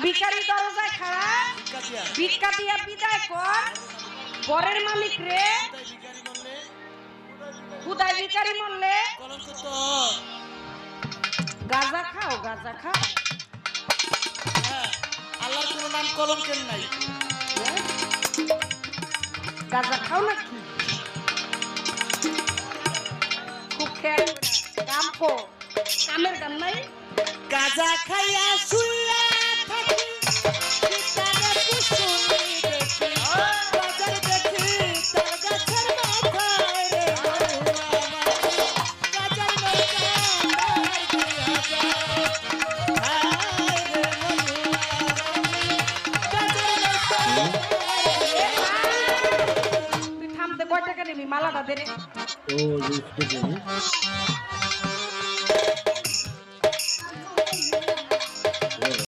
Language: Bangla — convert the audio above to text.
ভিখারি দরজায় খাড়া ভিক্ষা দিয়া বিদায় কর বরের মালিক রে খুদাই ভিখারি মরলে কলঙ্ক তো গাঁজা খাও গাঁজা খাও হ্যাঁ আল্লাহর কোনো নাম কলঙ্কের নাই গাঁজা খাও নাকি খুব খেয়াল কাম কো কামের গান নাই গাজা খাইয়া শুইয়া থাকি পিতারে কুসুমি দেখি বাজার দেখি তার গাছের মাথায় রে মহুয়া মাছি গাছের মাথায় দিয়া যায় হায় রে মহুয়া গাছের মাথায় তুই থামতে কয় টাকা নিবি মালাটা দে রে ও বুঝতে পেরেছি